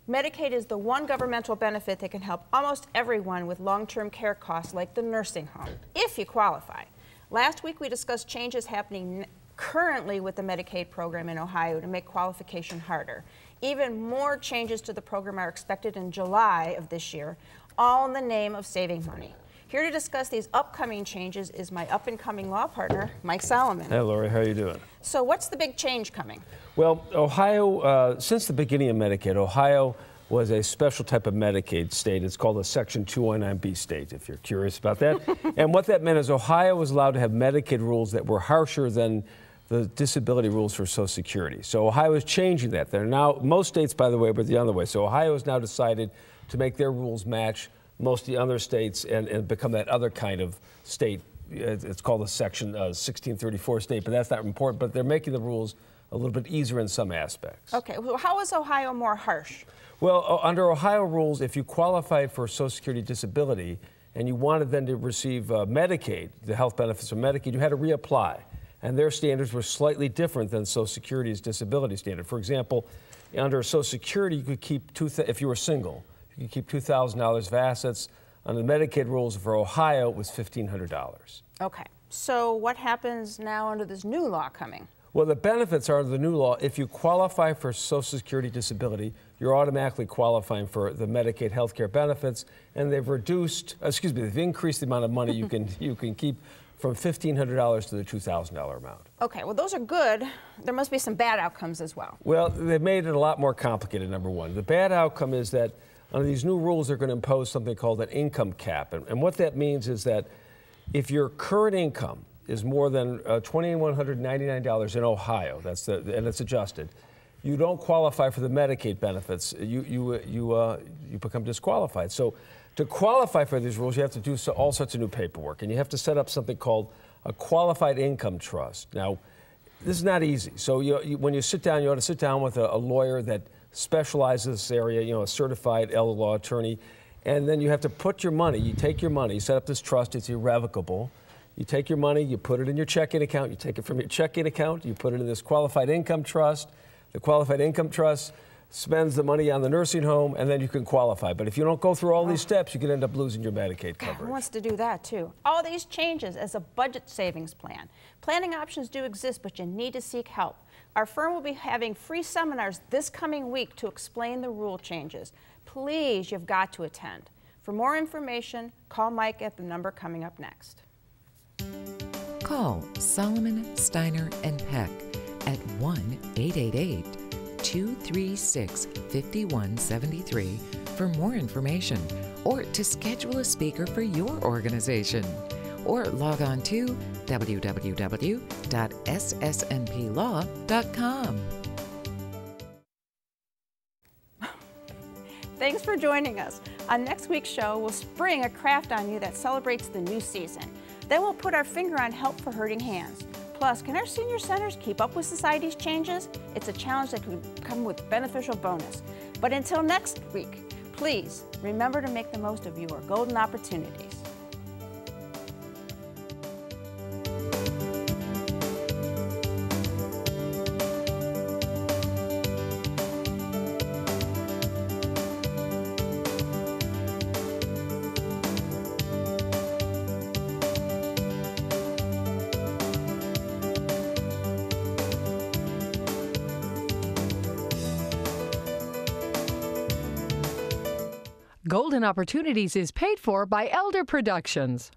Medicaid is the one governmental benefit that can help almost everyone with long-term care costs like the nursing home, if you qualify. Last week we discussed changes happening currently with the Medicaid program in Ohio to make qualification harder. Even more changes to the program are expected in July of this year, all in the name of saving money. Here to discuss these upcoming changes is my up-and-coming law partner, Mike Solomon. Hey, Lori, how are you doing? So what's the big change coming? Well, Ohio, since the beginning of Medicaid, Ohio was a special type of Medicaid state. It's called a Section 209B state, if you're curious about that. And what that meant is Ohio was allowed to have Medicaid rules that were harsher than the disability rules for Social Security. So Ohio is changing that. They're now, most states, by the way, were the other way. So Ohio has now decided to make their rules match most of the other states and become that other kind of state. It's called a Section 1634 state, but that's not important. But they're making the rules a little bit easier in some aspects. Okay, well, how is Ohio more harsh? Well, under Ohio rules, if you qualified for Social Security disability and you wanted then to receive Medicaid, the health benefits from Medicaid, you had to reapply. And their standards were slightly different than Social Security's disability standard. For example, under Social Security, you could keep, if you were single, you could keep $2,000 of assets. Under the Medicaid rules for Ohio, it was $1,500. Okay, so what happens now under this new law coming? Well, the benefits are under the new law. If you qualify for Social Security disability, you're automatically qualifying for the Medicaid health care benefits, and they've they've increased the amount of money you can keep from $1,500 to the $2,000 amount. Okay, well, those are good. There must be some bad outcomes as well. Well, they've made it a lot more complicated, number one. The bad outcome is that under these new rules, they're going to impose something called an income cap. And what that means is that if your current income is more than $2,199 in Ohio, and it's adjusted, you don't qualify for the Medicaid benefits. You become disqualified. So to qualify for these rules, you have to do all sorts of new paperwork, and you have to set up something called a qualified income trust. Now, this is not easy. So when you sit down, you ought to sit down with a lawyer that specializes in this area, a certified elder law attorney, and then you have to put your money, you take your money, you set up this trust, it's irrevocable. You take your money, you put it in your checking account, you take it from your checking account, you put it in this qualified income trust. The qualified income trust spends the money on the nursing home, and then you can qualify. But if you don't go through all these steps, you can end up losing your Medicaid coverage. Who wants to do that, too? All these changes as a budget savings plan. Planning options do exist, but you need to seek help. Our firm will be having free seminars this coming week to explain the rule changes. Please, you've got to attend. For more information, call Mike at the number coming up next. Call Solomon, Steiner and Peck at 1-888-236-5173 for more information or to schedule a speaker for your organization. Or log on to www.ssnplaw.com. Thanks for joining us. On next week's show, we'll spring a craft on you that celebrates the new season. Then we'll put our finger on help for hurting hands. Plus, can our senior centers keep up with society's changes? It's a challenge that could come with beneficial bonus. But until next week, please remember to make the most of your golden opportunities. Golden Opportunities is paid for by Elder Productions.